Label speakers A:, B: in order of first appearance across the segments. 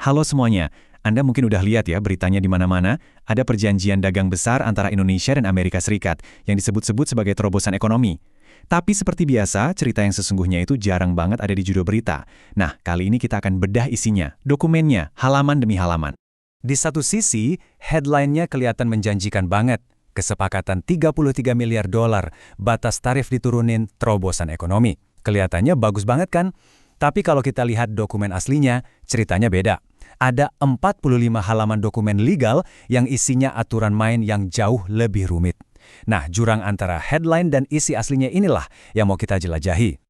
A: Halo semuanya, Anda mungkin udah lihat ya beritanya di mana-mana, ada perjanjian dagang besar antara Indonesia dan Amerika Serikat yang disebut-sebut sebagai terobosan ekonomi. Tapi seperti biasa, cerita yang sesungguhnya itu jarang banget ada di judul berita. Nah, kali ini kita akan bedah isinya, dokumennya, halaman demi halaman.
B: Di satu sisi, headline-nya kelihatan menjanjikan banget. Kesepakatan 33 miliar dolar, batas tarif diturunin, terobosan ekonomi. Kelihatannya bagus banget kan? Tapi kalau kita lihat dokumen aslinya, ceritanya beda. Ada 45 halaman dokumen legal yang isinya aturan main yang jauh lebih rumit. Nah, jurang antara headline dan isi aslinya inilah yang mau kita jelajahi.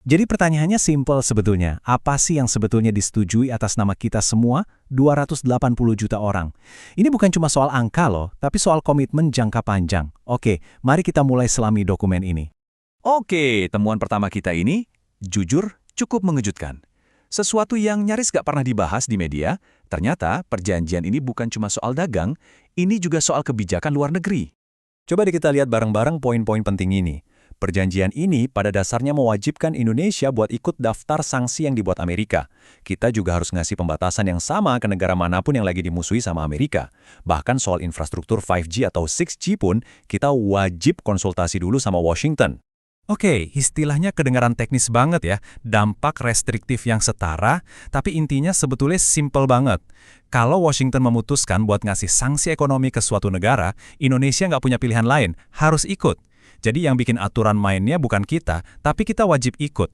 A: Jadi pertanyaannya simpel sebetulnya, apa sih yang sebetulnya disetujui atas nama kita semua, 280 juta orang? Ini bukan cuma soal angka loh, tapi soal komitmen jangka panjang. Oke, mari kita mulai selami dokumen ini.
B: Oke, temuan pertama kita ini, jujur, cukup mengejutkan. Sesuatu yang nyaris gak pernah dibahas di media, ternyata perjanjian ini bukan cuma soal dagang, ini juga soal kebijakan luar negeri. Coba kita lihat bareng-bareng poin-poin penting ini. Perjanjian ini pada dasarnya mewajibkan Indonesia buat ikut daftar sanksi yang dibuat Amerika. Kita juga harus ngasih pembatasan yang sama ke negara manapun yang lagi dimusuhi sama Amerika. Bahkan soal infrastruktur 5G atau 6G pun, kita wajib konsultasi dulu sama Washington. Oke, istilahnya kedengaran teknis banget ya, dampak restriktif yang setara, tapi intinya sebetulnya simple banget. Kalau Washington memutuskan buat ngasih sanksi ekonomi ke suatu negara, Indonesia nggak punya pilihan lain, harus ikut. Jadi yang bikin aturan mainnya bukan kita, tapi kita wajib ikut.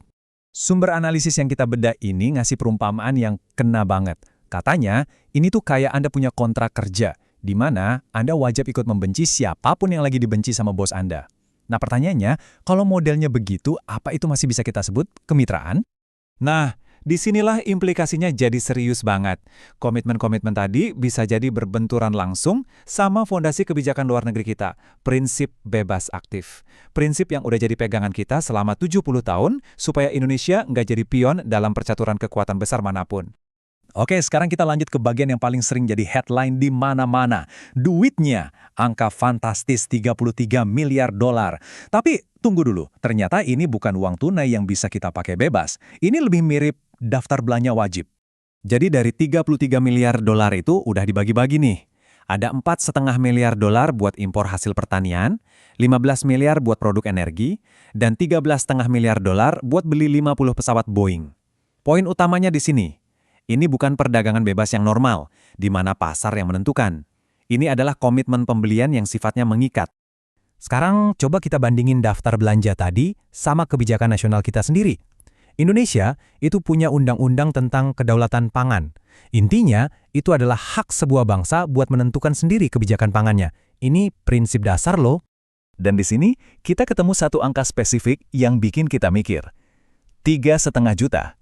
B: Sumber analisis yang kita bedah ini ngasih perumpamaan yang kena banget. Katanya, ini tuh kayak Anda punya kontrak kerja, di mana Anda wajib ikut membenci siapapun yang lagi dibenci sama bos Anda. Nah pertanyaannya, kalau modelnya begitu, apa itu masih bisa kita sebut kemitraan? Nah, disinilah implikasinya jadi serius banget. Komitmen-komitmen tadi bisa jadi berbenturan langsung sama fondasi kebijakan luar negeri kita, prinsip bebas aktif. Prinsip yang udah jadi pegangan kita selama 70 tahun, supaya Indonesia nggak jadi pion dalam percaturan kekuatan besar manapun. Oke, sekarang kita lanjut ke bagian yang paling sering jadi headline di mana-mana. Duitnya, angka fantastis 33 miliar dolar. Tapi tunggu dulu, ternyata ini bukan uang tunai yang bisa kita pakai bebas. Ini lebih mirip daftar belanja wajib. Jadi dari 33 miliar dolar itu udah dibagi-bagi nih. Ada 4,5 miliar dolar buat impor hasil pertanian, 15 miliar buat produk energi, dan 13,5 miliar dolar buat beli 50 pesawat Boeing. Poin utamanya di sini. Ini bukan perdagangan bebas yang normal, di mana pasar yang menentukan. Ini adalah komitmen pembelian yang sifatnya mengikat. Sekarang coba kita bandingin daftar belanja tadi sama kebijakan nasional kita sendiri. Indonesia itu punya undang-undang tentang kedaulatan pangan. Intinya, itu adalah hak sebuah bangsa buat menentukan sendiri kebijakan pangannya. Ini prinsip dasar loh. Dan di sini, kita ketemu satu angka spesifik yang bikin kita mikir. 3,5 juta.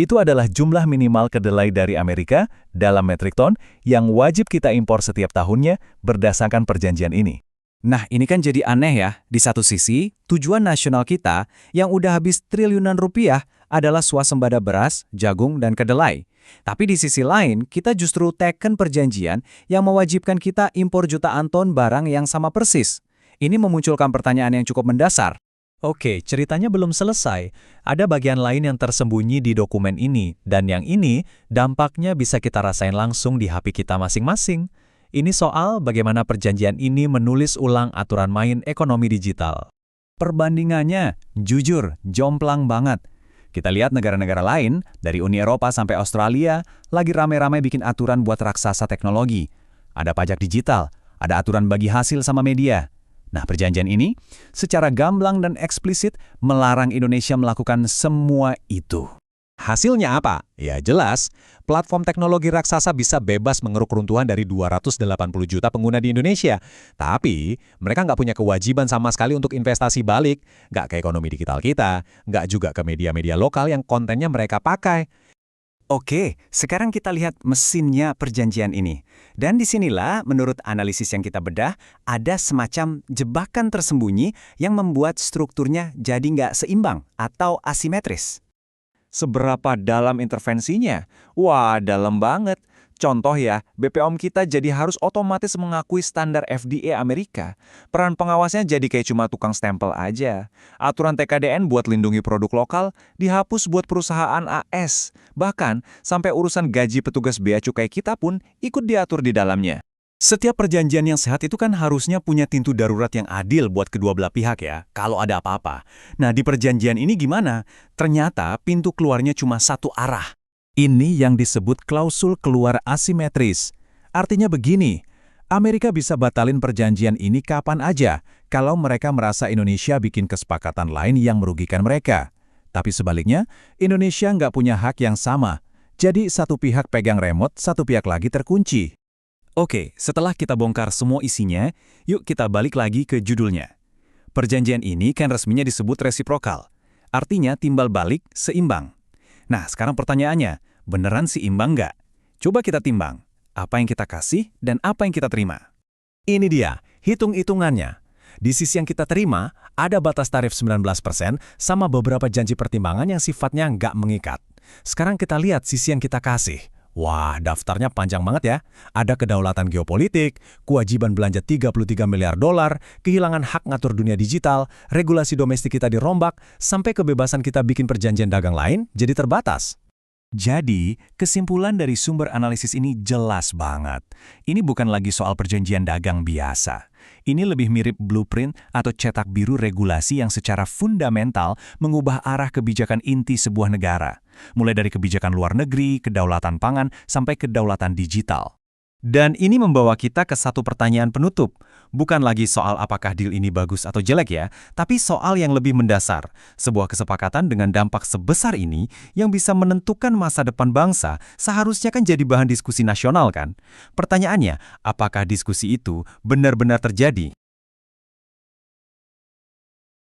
B: Itu adalah jumlah minimal kedelai dari Amerika dalam metrik ton yang wajib kita impor setiap tahunnya berdasarkan perjanjian ini. Nah, ini kan jadi aneh ya. Di satu sisi, tujuan nasional kita yang udah habis triliunan rupiah adalah swasembada beras, jagung, dan kedelai. Tapi di sisi lain, kita justru teken perjanjian yang mewajibkan kita impor jutaan ton barang yang sama persis. Ini memunculkan pertanyaan yang cukup mendasar. Oke, ceritanya belum selesai. Ada bagian lain yang tersembunyi di dokumen ini, dan yang ini dampaknya bisa kita rasain langsung di HP kita masing-masing. Ini soal bagaimana perjanjian ini menulis ulang aturan main ekonomi digital. Perbandingannya, jujur, jomplang banget. Kita lihat negara-negara lain, dari Uni Eropa sampai Australia, lagi rame-rame bikin aturan buat raksasa teknologi. Ada pajak digital, ada aturan bagi hasil sama media. Nah, perjanjian ini secara gamblang dan eksplisit melarang Indonesia melakukan semua itu. Hasilnya apa? Ya jelas, platform teknologi raksasa bisa bebas mengeruk runtuhan dari 280 juta pengguna di Indonesia. Tapi, mereka nggak punya kewajiban sama sekali untuk investasi balik, nggak ke ekonomi digital kita, nggak juga ke media-media lokal yang kontennya mereka pakai. Oke, sekarang kita lihat mesinnya perjanjian ini. Dan disinilah, menurut analisis yang kita bedah, ada semacam jebakan tersembunyi yang membuat strukturnya jadi nggak seimbang atau asimetris. Seberapa dalam intervensinya? Wah, dalam banget. Contoh ya, BPOM kita jadi harus otomatis mengakui standar FDA Amerika. Peran pengawasnya jadi kayak cuma tukang stempel aja. Aturan TKDN buat lindungi produk lokal dihapus buat perusahaan AS. Bahkan, sampai urusan gaji petugas bea cukai kita pun ikut diatur di dalamnya.
C: Setiap perjanjian yang sehat itu kan harusnya punya pintu darurat yang adil buat kedua belah pihak ya, kalau ada apa-apa. Nah, di perjanjian ini gimana? Ternyata pintu keluarnya cuma satu arah. Ini yang disebut klausul keluar asimetris. Artinya begini, Amerika bisa batalin perjanjian ini kapan aja kalau mereka merasa Indonesia bikin kesepakatan lain yang merugikan mereka. Tapi sebaliknya, Indonesia nggak punya hak yang sama. Jadi satu pihak pegang remote, satu pihak lagi terkunci. Oke, setelah kita bongkar semua isinya, yuk kita balik lagi ke judulnya. Perjanjian ini kan resminya disebut resiprokal. Artinya timbal balik seimbang. Nah, sekarang pertanyaannya, beneran seimbang nggak? Coba kita timbang, apa yang kita kasih dan apa yang kita terima. Ini dia, hitung-hitungannya. Di sisi yang kita terima, ada batas tarif 19% sama beberapa janji pertimbangan yang sifatnya nggak mengikat. Sekarang kita lihat sisi yang kita kasih. Wah, daftarnya panjang banget ya. Ada kedaulatan geopolitik, kewajiban belanja 33 miliar dolar, kehilangan hak ngatur dunia digital, regulasi domestik kita dirombak, sampai kebebasan kita bikin perjanjian dagang lain jadi terbatas. Jadi, kesimpulan dari sumber analisis ini jelas banget. Ini bukan lagi soal perjanjian dagang biasa. Ini lebih mirip blueprint atau cetak biru regulasi yang secara fundamental mengubah arah kebijakan inti sebuah negara. Mulai dari kebijakan luar negeri, kedaulatan pangan, sampai kedaulatan digital. Dan ini membawa kita ke satu pertanyaan penutup. Bukan lagi soal apakah deal ini bagus atau jelek ya, tapi soal yang lebih mendasar. Sebuah kesepakatan dengan dampak sebesar ini yang bisa menentukan masa depan bangsa seharusnya kan jadi bahan diskusi nasional kan? Pertanyaannya, apakah diskusi itu benar-benar terjadi?